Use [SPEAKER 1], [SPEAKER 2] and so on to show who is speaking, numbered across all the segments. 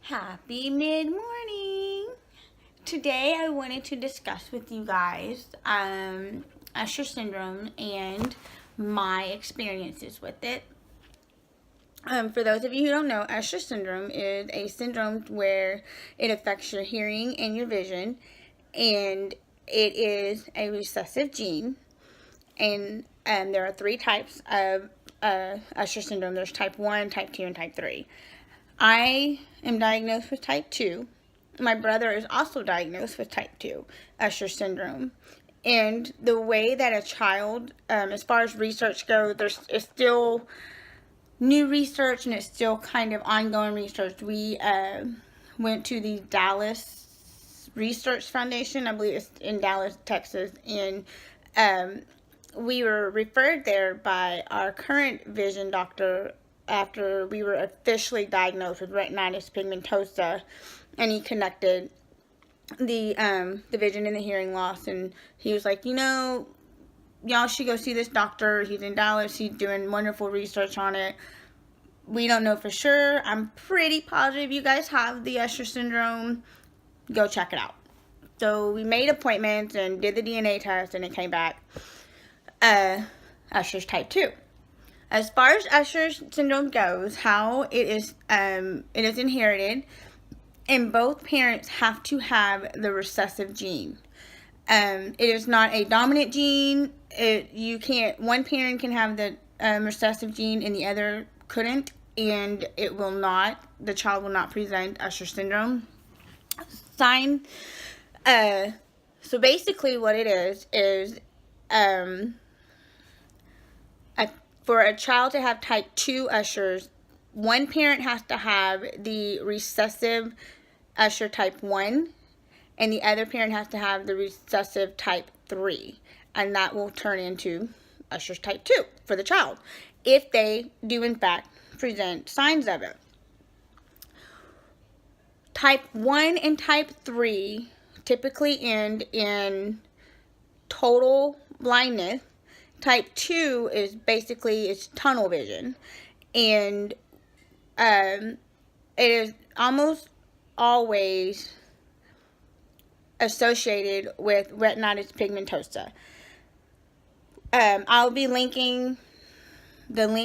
[SPEAKER 1] Happy mid-morning! Today I wanted to discuss with you guys Usher Syndrome and my experiences with it. For those of you who don't know, Usher Syndrome is a syndrome where it affects your hearing and your vision, and it is a recessive gene. And there are three types of Usher Syndrome. There's type 1, type 2, and type 3. I am diagnosed with type 2. My brother is also diagnosed with type 2 Usher syndrome. And the way that a child, as far as research goes, it's still new research and it's still kind of ongoing research. We went to the Dallas Research Foundation, I believe it's in Dallas, Texas, and we were referred there by our current vision doctor after we were officially diagnosed with retinitis pigmentosa, and he connected the vision and the hearing loss, and he was like, y'all should go see this doctor. He's in Dallas. He's doing wonderful research on it. We don't know for sure. I'm pretty positive you guys have the Usher syndrome. Go check it out. So we made appointments and did the DNA test, and it came back Usher's type 2. As far as Usher syndrome goes, how it is inherited, and both parents have to have the recessive gene. It is not a dominant gene. One parent can have the recessive gene and the other couldn't, and the child will not present Usher syndrome sign. So basically what it is for a child to have type 2 Ushers, one parent has to have the recessive Usher type 1, and the other parent has to have the recessive type 3, and that will turn into Usher's type 2 for the child, if they do in fact present signs of it. Type 1 and type 3 typically end in total blindness. Type 2 is basically tunnel vision, and it is almost always associated with retinitis pigmentosa. I'll be linking some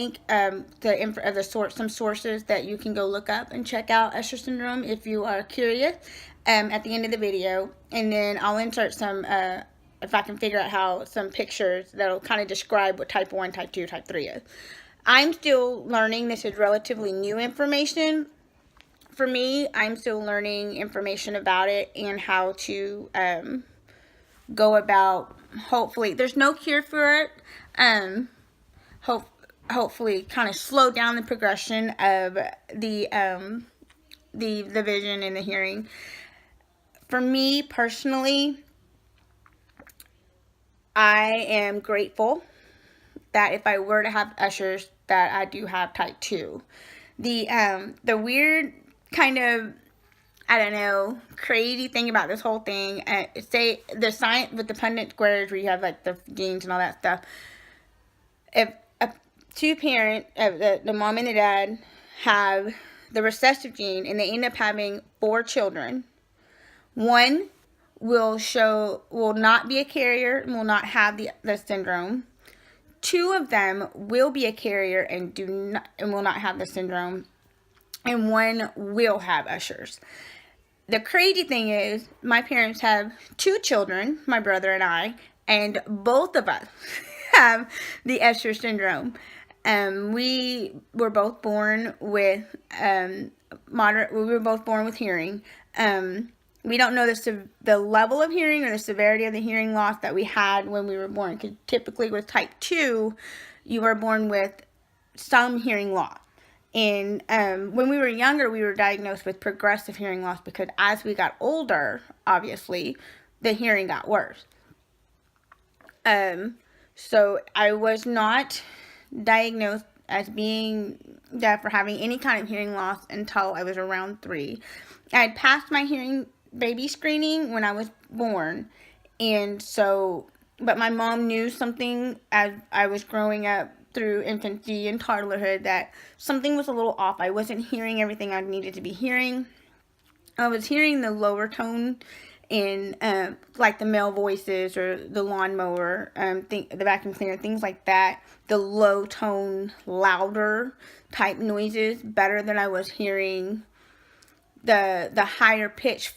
[SPEAKER 1] sources that you can go look up and check out Usher syndrome if you are curious at the end of the video, and then I'll insert some if I can figure out some pictures that'll kind of describe what type 1, type 2, type 3 is. I'm still learning. This is relatively new information for me. I'm still learning information about it and how to go about, hopefully, there's no cure for it, hopefully kind of slow down the progression of the vision and the hearing. For me personally, I am grateful that if I were to have Ushers, that I do have type 2. The weird kind of, I don't know, crazy thing about this whole thing, say the science with the Punnett squares where you have like the genes and all that stuff. If two parents, the mom and the dad, have the recessive gene and they end up having 4 children, one will not be a carrier and will not have the syndrome. 2 of them will be a carrier and will not have the syndrome, and 1 will have Ushers. The crazy thing is, my parents have 2 children, my brother and I, and both of us have the Usher syndrome. We were both born with We were both born with hearing. We don't know the level of hearing or the severity of the hearing loss that we had when we were born. Because typically with type 2, you are born with some hearing loss. And when we were younger, we were diagnosed with progressive hearing loss because as we got older, obviously, the hearing got worse. So I was not diagnosed as being deaf or having any kind of hearing loss until I was around 3. I had passed my hearing baby screening when I was born, but my mom knew something as I was growing up through infancy and toddlerhood that something was a little off. I wasn't hearing everything I needed to be hearing. I was hearing the lower tone in like the male voices or the lawnmower, the vacuum cleaner, things like that. The low tone, louder type noises better than I was hearing the higher pitch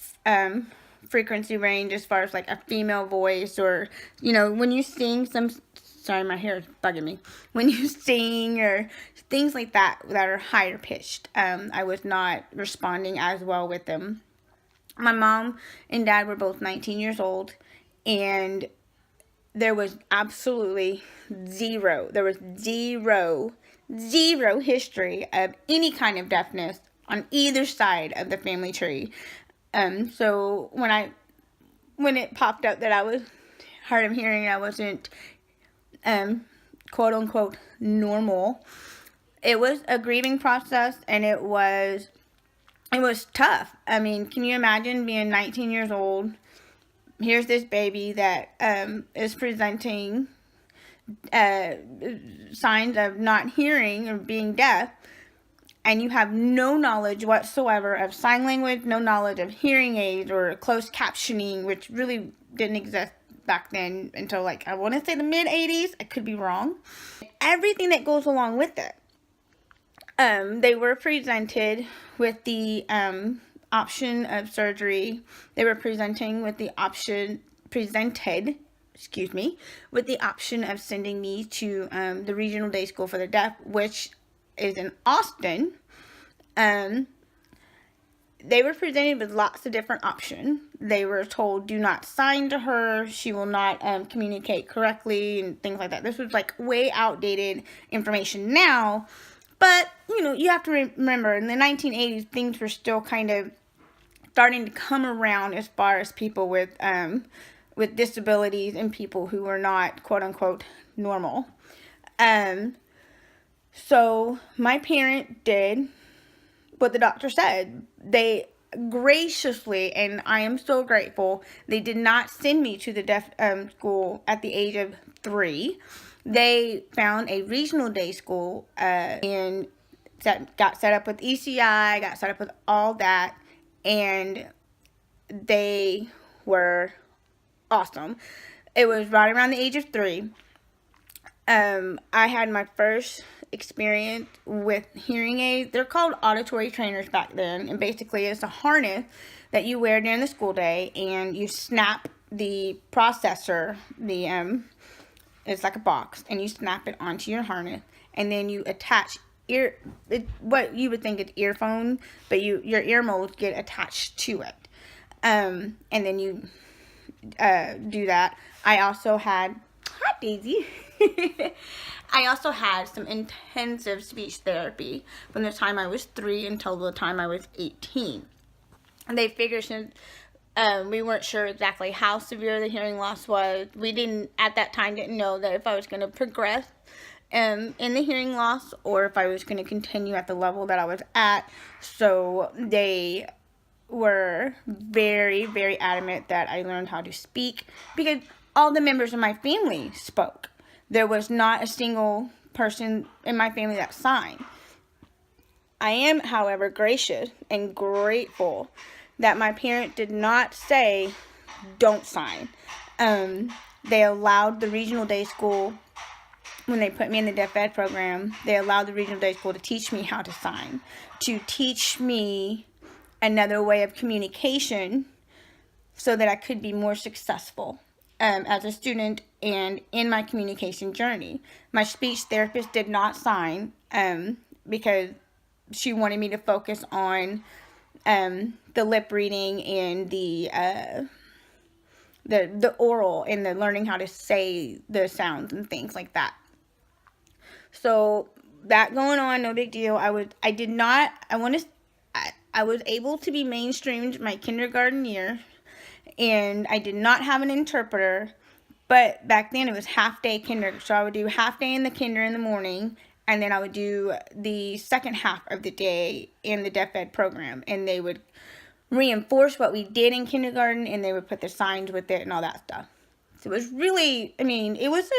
[SPEAKER 1] frequency range as far as like a female voice, or when you sing sorry, my hair is bugging me. When you sing or things like that are higher pitched, I was not responding as well with them. My mom and dad were both 19 years old, and there was absolutely zero history of any kind of deafness on either side of the family tree. So when it popped up that I was hard of hearing, I wasn't quote unquote normal, it was a grieving process, and it was tough. I mean, can you imagine being 19 years old? Here's this baby that is presenting signs of not hearing or being deaf, and you have no knowledge whatsoever of sign language, no knowledge of hearing aids or closed captioning, which really didn't exist back then until I want to say the mid 80s. I could be wrong. Everything that goes along with it. They were presented with the option of surgery. They were presented with the option of sending me to the regional day school for the deaf, which is in Austin. They were presented with lots of different options. They were told, do not sign to her, she will not communicate correctly, and things like that. This was way outdated information now, but you have to remember, in the 1980s, things were still kind of starting to come around as far as people with disabilities and people who were not quote unquote normal. So my parent did what the doctor said. They graciously, and I am so grateful, they did not send me to the deaf school at the age of 3. They found a regional day school and got set up with ECI, got set up with all that, and they were awesome. It was right around the age of 3. I had my first experience with hearing aids. They're called auditory trainers back then, and basically it's a harness that you wear during the school day, and you snap the processor, it's like a box, and you snap it onto your harness, and then you attach what you would think is earphone, but your ear molds get attached to it, and then you do that. I also had Daisy. I also had some intensive speech therapy from the time I was 3 until the time I was 18. And they figured since we weren't sure exactly how severe the hearing loss was, we didn't know that if I was going to progress in the hearing loss or if I was going to continue at the level that I was at. So they were very, very adamant that I learned how to speak, because all the members of my family spoke. There was not a single person in my family that signed. I am, however, gracious and grateful that my parent did not say, don't sign. They allowed the regional day school, when they put me in the deaf ed program, they allowed the regional day school to teach me how to sign, to teach me another way of communication so that I could be more successful as a student and in my communication journey. My speech therapist did not sign because she wanted me to focus on the lip reading and the oral and the learning how to say the sounds and things like that. So that going on, no big deal. I was able to be mainstreamed my kindergarten year, and I did not have an interpreter, but back then it was half-day kinder. So I would do half-day in the kinder in the morning, and then I would do the second half of the day in the deaf ed program, and they would reinforce what we did in kindergarten, and they would put the signs with it and all that stuff. So it was really, it was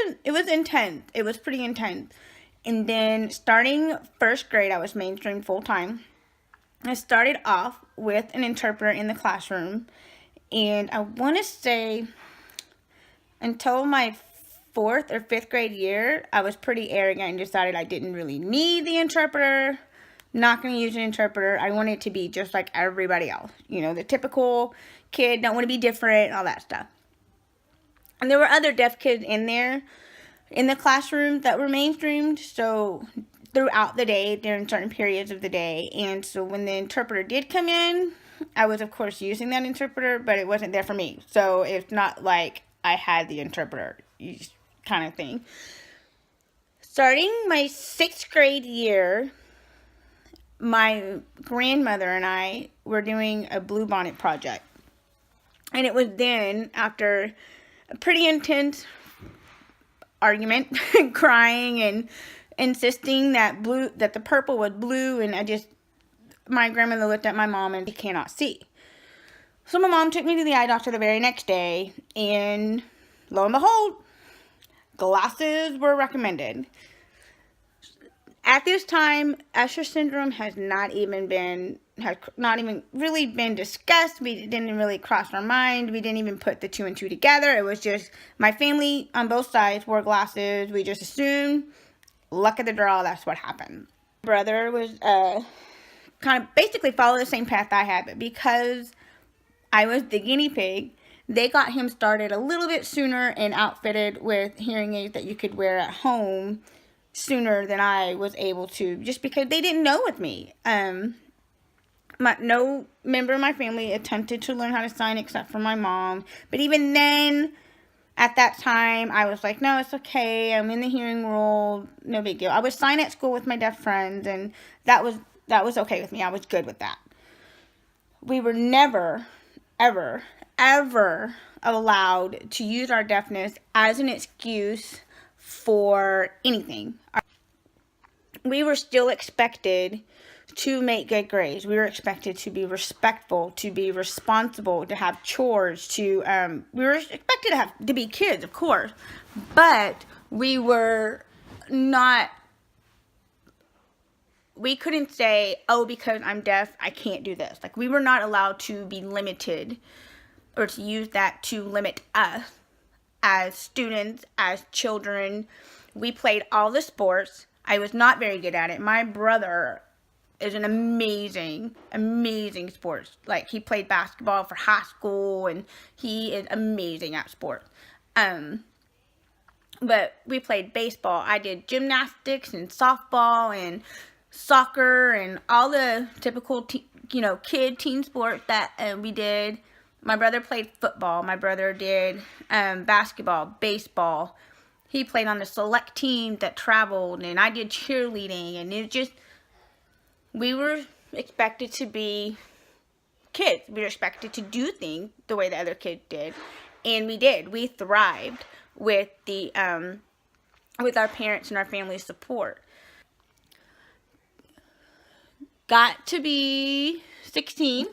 [SPEAKER 1] intense. It was pretty intense. And then starting first grade, I was mainstreamed full-time. I started off with an interpreter in the classroom, and I want to say until my 4th or 5th grade year, I was pretty arrogant and decided I didn't really need the interpreter. Not going to use an interpreter. I wanted to be just like everybody else. You know, the typical kid, don't want to be different, all that stuff. And there were other deaf kids in there, in the classroom, that were mainstreamed. So throughout the day, during certain periods of the day. And so when the interpreter did come in, I was, of course, using that interpreter, but it wasn't there for me. So it's not like I had the interpreter kind of thing. Starting my 6th grade year, my grandmother and I were doing a bluebonnet project. And it was then, after a pretty intense argument, crying and insisting that the purple was blue, and my grandmother looked at my mom and she cannot see. So my mom took me to the eye doctor the very next day, and lo and behold, glasses were recommended. At this time, Usher Syndrome has not even really been discussed. We didn't really cross our mind. We didn't even put the 2 and 2 together. It was just my family on both sides wore glasses. We just assumed, luck of the draw, that's what happened. Brother was kind of basically followed the same path I had, but because I was the guinea pig, they got him started a little bit sooner and outfitted with hearing aids that you could wear at home sooner than I was able to, just because they didn't know with me. No member of my family attempted to learn how to sign except for my mom. But even then, at that time, I was like, no, it's okay. I'm in the hearing world. No big deal. I would sign at school with my deaf friends, and that was okay with me. I was good with that. We were never, ever, ever allowed to use our deafness as an excuse for anything. We were still expected to make good grades. We were expected to be respectful, to be responsible, to have chores, we were expected to be kids, of course, but we were not, we couldn't say, oh, because I'm deaf, I can't do this. Like, we were not allowed to be limited, or to use that to limit us as students, as children. We played all the sports. I was not very good at it. My brother is an amazing sports. Like, he played basketball for high school, and he is amazing at sports. But we played baseball. I did gymnastics and softball and soccer and all the typical, teen sports that we did. My brother played football. My brother did basketball, baseball. He played on the select team that traveled, and I did cheerleading, and we were expected to be kids. We were expected to do things the way the other kids did, and we did. We thrived with with our parents and our family's support. Got to be 16.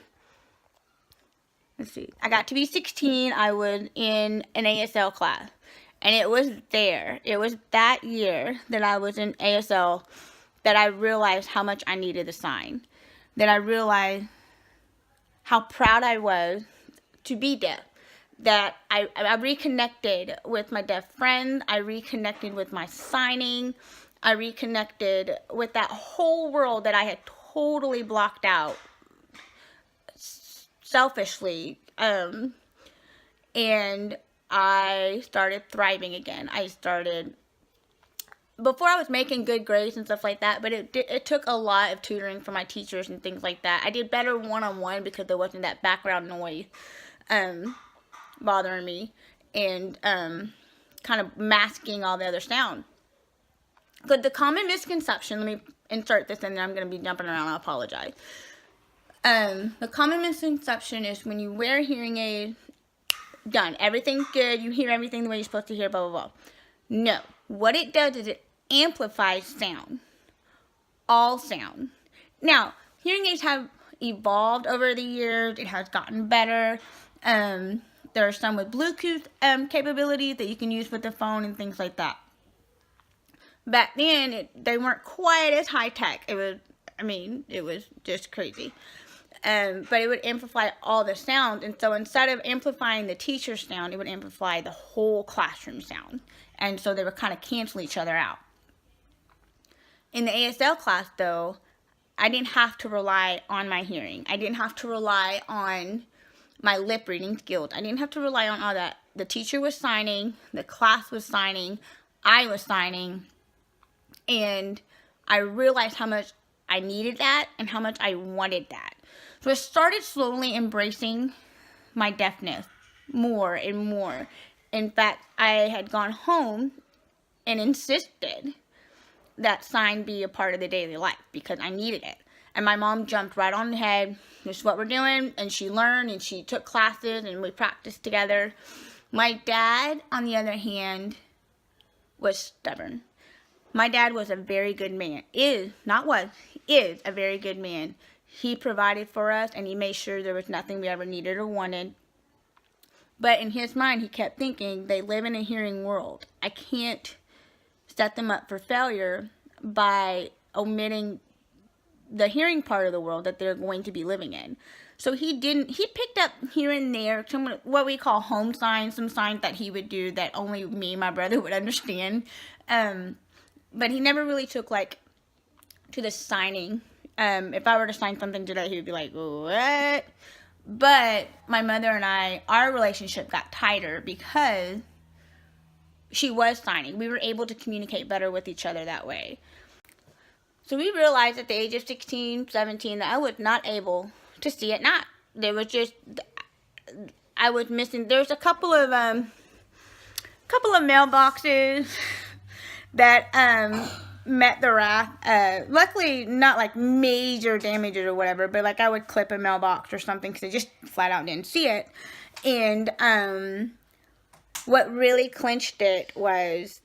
[SPEAKER 1] Let's see. I got to be 16. I was in an ASL class. And it was that year that I was in ASL that I realized how much I needed the sign. That I realized how proud I was to be deaf. That I reconnected with my deaf friends. I reconnected with my signing. I reconnected with that whole world that I had totally blocked out selfishly. And I started thriving again. Before I was making good grades and stuff like that, but it took a lot of tutoring from my teachers and things like that. I did better one-on-one because there wasn't that background noise bothering me and kind of masking all the other sound. But the common misconception, let me insert this in there, I'm going to be jumping around, I apologize. The common misconception is when you wear hearing aids, done, everything's good, you hear everything the way you're supposed to hear, blah, blah, blah. No. What it does is it amplifies sound. All sound. Now, hearing aids have evolved over the years. It has gotten better. There are some with Bluetooth capabilities that you can use with the phone and things like that. Back then, they weren't quite as high-tech. It was I mean, it was just crazy. But it would amplify all the sound. And so instead of amplifying the teacher's sound, it would amplify the whole classroom sound. And so they would kind of cancel each other out. In the ASL class, though, I didn't have to rely on my hearing. I didn't have to rely on my lip reading skills. I didn't have to rely on all that. The teacher was signing, the class was signing, I was signing, and I realized how much I needed that and how much I wanted that. So I started slowly embracing my deafness more and more. In fact, I had gone home and insisted that sign be a part of the daily life because I needed it. And my mom jumped right on ahead. This is what we're doing. And she learned and she took classes and we practiced together. My dad, on the other hand, was stubborn. My dad was a very good man. Is a very good man. He provided for us and he made sure there was nothing we ever needed or wanted. But in his mind, he kept thinking, they live in a hearing world. I can't set them up for failure by omitting the hearing part of the world that they're going to be living in. So he picked up here and there some what we call home signs, some signs that he would do that only me and my brother would understand. But he never really took to the signing. If I were to sign something today, he would be like, what? But my mother and I, our relationship got tighter because she was signing. We were able to communicate better with each other that way. So we realized at the age of 16, 17 that I was not able to see at night. There was just, I was missing, there's a couple of mailboxes that met the wrath. Luckily, not major damages or whatever, but I would clip a mailbox or something because I just flat out didn't see it. And what really clinched it was,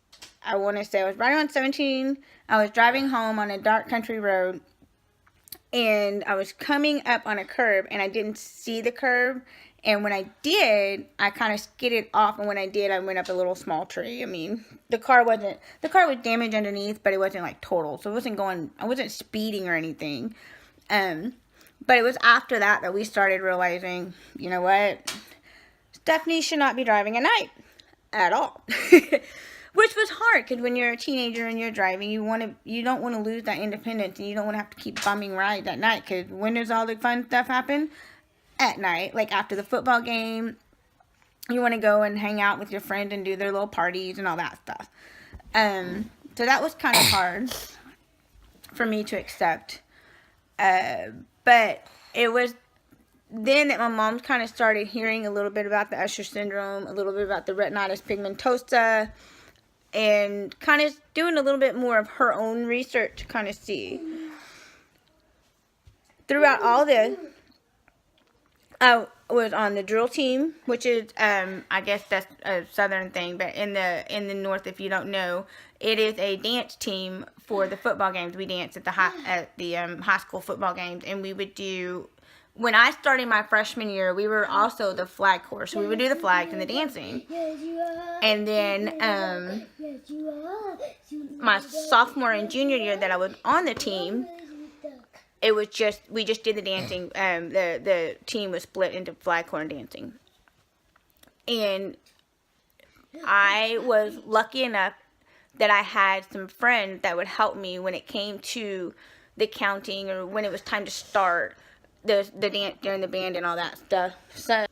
[SPEAKER 1] I want to say I was right around 17. I was driving home on a dark country road, and I was coming up on a curb, and I didn't see the curb. And when I did, I kind of skidded off, and when I did, I went up a little small tree. I mean, the car was damaged underneath, but it wasn't total, so I wasn't speeding or anything. But it was after that we started realizing, you know what, Stephanie should not be driving at night at all. Which was hard, because when you're a teenager and you're driving, you don't want to lose that independence, and you don't want to have to keep bumming rides at night, because when does all the fun stuff happen? At night, after the football game. You want to go and hang out with your friends and do their little parties and all that stuff. So that was kind of hard for me to accept. But it was then that my mom kind of started hearing a little bit about the Usher Syndrome, a little bit about the retinitis pigmentosa, and kind of doing a little bit more of her own research to kind of see. Throughout all this, I was on the drill team, which is, I guess that's a southern thing, but in the north, if you don't know, it is a dance team for the football games. We dance at the high school football games, and we would do. When I started my freshman year, we were also the flag corps, so we would do the flags and the dancing. And then my sophomore and junior year that I was on the team, we just did the dancing. The team was split into flag corps and dancing. And I was lucky enough that I had some friends that would help me when it came to the counting or when it was time to start the dance during the band and all that stuff. So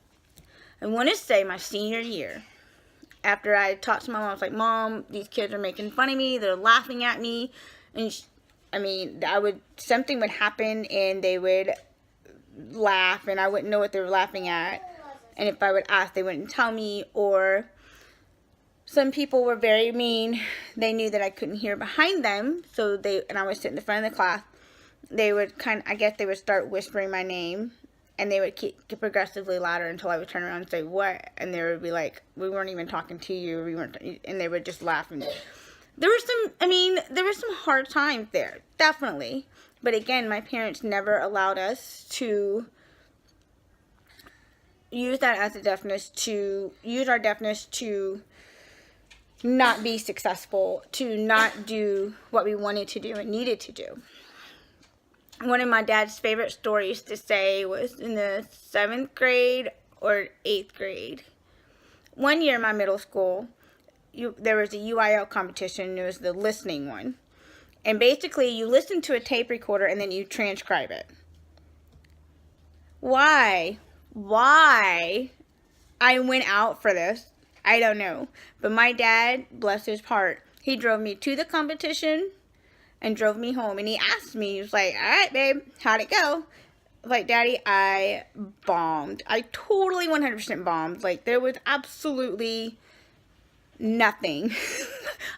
[SPEAKER 1] I want to say my senior year, after I talked to my mom, I was like, Mom, these kids are making fun of me. They're laughing at me. And something would happen and they would laugh and I wouldn't know what they were laughing at. And if I would ask, they wouldn't tell me. Or some people were very mean. They knew that I couldn't hear behind them. And I would sit in the front of the class. They would they would start whispering my name. And they would get progressively louder until I would turn around and say, what? And they would be like, we weren't even talking to you. And they would just laugh. And there were some hard times there, definitely. But again, my parents never allowed us to use that as a deafness, to use our deafness to not be successful, to not do what we wanted to do and needed to do. one of my dad's favorite stories to say was in the 7th grade or 8th grade. One year in my middle school, there was a UIL competition. It was the listening one. And basically, you listen to a tape recorder and then you transcribe it. Why I went out for this, I don't know. But my dad, bless his heart, he drove me to the competition and drove me home. And he asked me, he was like, all right, babe, how'd it go? I was like, Daddy, I bombed. I totally 100% bombed. Like, there was absolutely nothing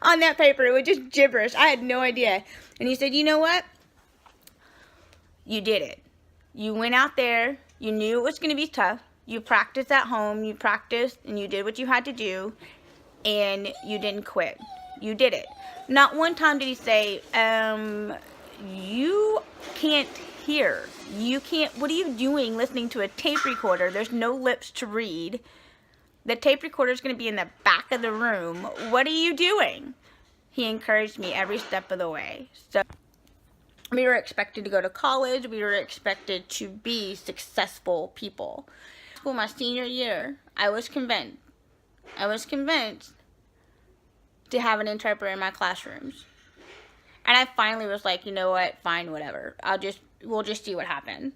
[SPEAKER 1] on that paper. It was just gibberish. I had no idea. And he said, you know what? You did it. You went out there. You knew it was going to be tough. You practiced at home. You practiced and you did what you had to do. And you didn't quit. You did it. Not one time did he say, you can't hear. You can't, what are you doing listening to a tape recorder? There's no lips to read. The tape recorder is going to be in the back of the room. What are you doing? He encouraged me every step of the way. So we were expected to go to college. We were expected to be successful people. Well, my senior year, I was convinced to have an interpreter in my classrooms. And I finally was like, you know what? Fine, whatever. We'll just see what happens.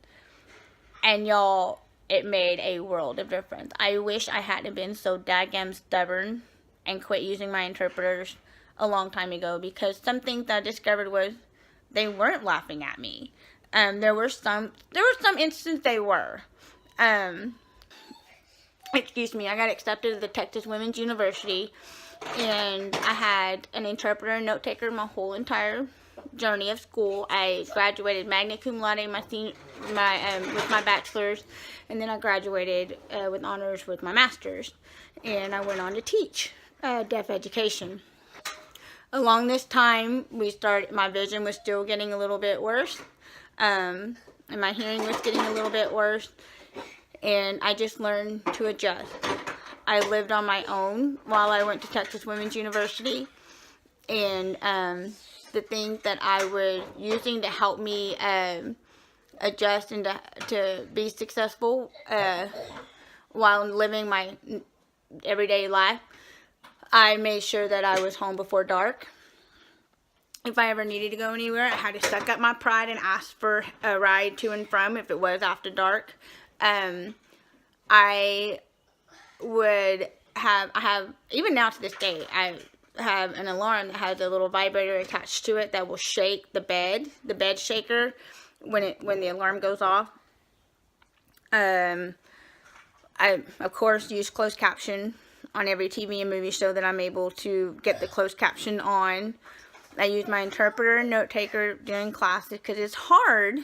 [SPEAKER 1] And y'all, it made a world of difference. I wish I hadn't been so daggum stubborn and quit using my interpreters a long time ago, because some things I discovered was they weren't laughing at me. There were some instances they were. Excuse me, I got accepted to the Texas Women's University, and I had an interpreter and note taker my whole entire journey of school. I graduated magna cum laude with my bachelor's, and then I graduated with honors with my master's, and I went on to teach deaf education. Along this time, my vision was still getting a little bit worse, and my hearing was getting a little bit worse, and I just learned to adjust. I lived on my own while I went to Texas Women's University, and the things that I was using to help me adjust and to be successful while living my everyday life, I made sure that I was home before dark. If I ever needed to go anywhere, I had to suck up my pride and ask for a ride to and from if it was after dark. I have, even now to this day, I have an alarm that has a little vibrator attached to it that will shake the bed shaker when the alarm goes off. I, of course, use closed caption on every TV and movie show that I'm able to get the closed caption on. I use my interpreter and note taker during classes because it's hard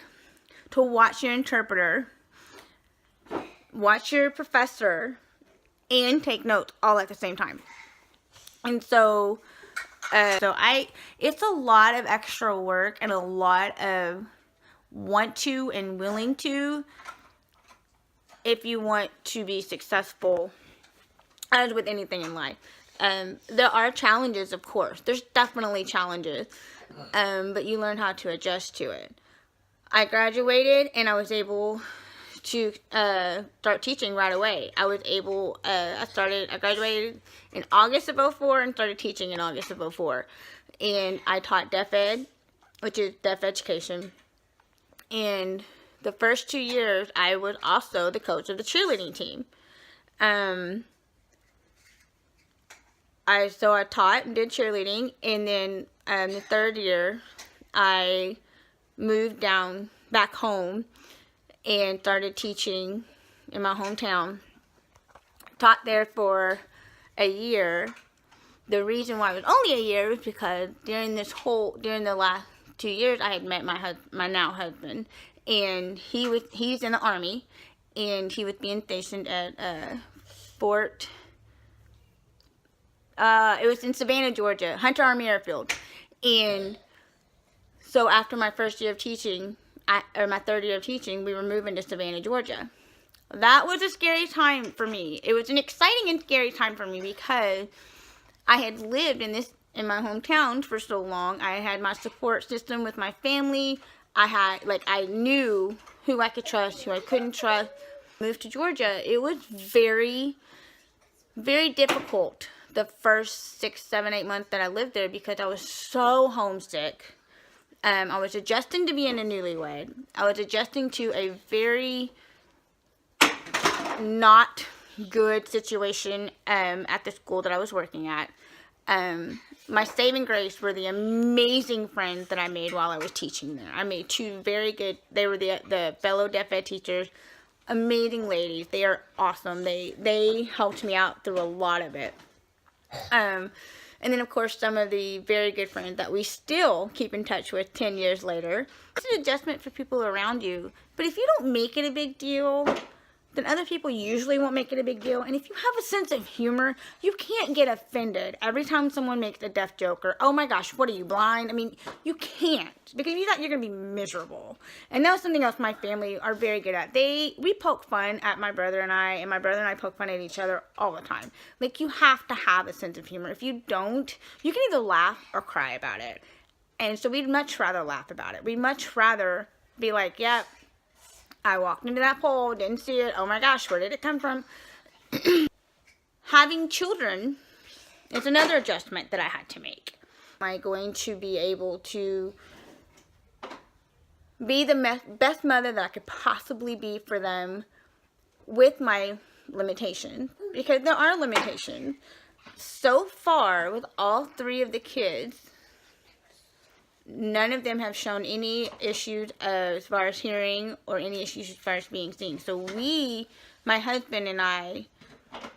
[SPEAKER 1] to watch your interpreter, watch your professor, and take notes all at the same time. And so it's a lot of extra work and a lot of want to and willing to if you want to be successful, as with anything in life. There are challenges, of course. There's definitely challenges, but you learn how to adjust to it. I graduated and I was able to start teaching right away. I graduated in August of 2004 and started teaching in August of 2004. And I taught deaf ed, which is deaf education. And the first 2 years, I was also the coach of the cheerleading team. I taught and did cheerleading, and then the third year, I moved back home and started teaching in my hometown. Taught there for a year. The reason why it was only a year was because during the last 2 years, I had met my now husband, and he's in the Army, and he was being stationed at Fort. It was in Savannah, Georgia, Hunter Army Airfield. And so after my first year of teaching, my third year of teaching, we were moving to Savannah, Georgia. That was a scary time for me. It was an exciting and scary time for me because I had lived in my hometown for so long. I had my support system with my family. I knew who I could trust, who I couldn't trust. Moved to Georgia, it was very, very difficult the first 6, 7, 8 months that I lived there because I was so homesick. I was adjusting to being a newlywed. I was adjusting to a very not good situation at the school that I was working at. My saving grace were the amazing friends that I made while I was teaching there. I made 2 very good, they were the fellow deaf ed teachers, amazing ladies. They are awesome. They helped me out through a lot of it. And then, of course, some of the very good friends that we still keep in touch with 10 years later. It's an adjustment for people around you. But if you don't make it a big deal, then other people usually won't make it a big deal. And if you have a sense of humor, you can't get offended every time someone makes a deaf joke or, oh my gosh, what are you, blind? I mean, you can't, because if you thought, you're going to be miserable. And that was something else my family are very good at. We poke fun at my brother and my brother and I poke fun at each other all the time. Like, you have to have a sense of humor. If you don't, you can either laugh or cry about it. And so we'd much rather laugh about it. We'd much rather be like, yep, I walked into that pole, didn't see it. Oh my gosh, where did it come from? Having children is another adjustment that I had to make. Am I going to be able to be the best mother that I could possibly be for them with my limitations? Because there are limitations. So far, with all 3 of the kids, none of them have shown any issues as far as hearing or any issues as far as being seen. So my husband and I,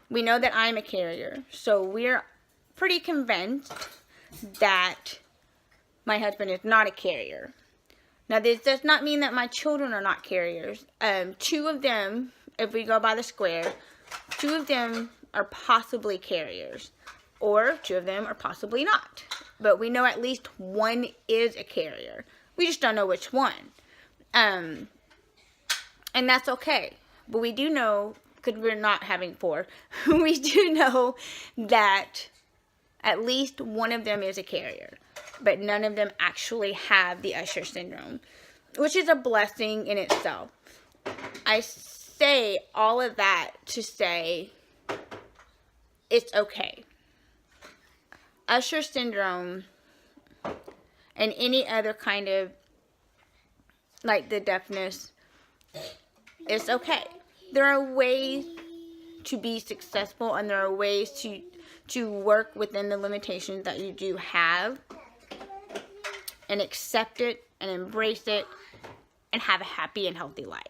[SPEAKER 1] we know that I'm a carrier. So we're pretty convinced that my husband is not a carrier. Now, this does not mean that my children are not carriers. 2 of them, if we go by the square, 2 of them are possibly carriers. Or 2 of them are possibly not. But we know at least 1 is a carrier. We just don't know which one. And that's okay. But we do know, because we're not having 4, we do know that at least 1 of them is a carrier. But none of them actually have the Usher Syndrome, which is a blessing in itself. I say all of that to say it's okay. Usher Syndrome and any other kind of, like the deafness, it's okay. There are ways to be successful, and there are ways to work within the limitations that you do have and accept it and embrace it and have a happy and healthy life.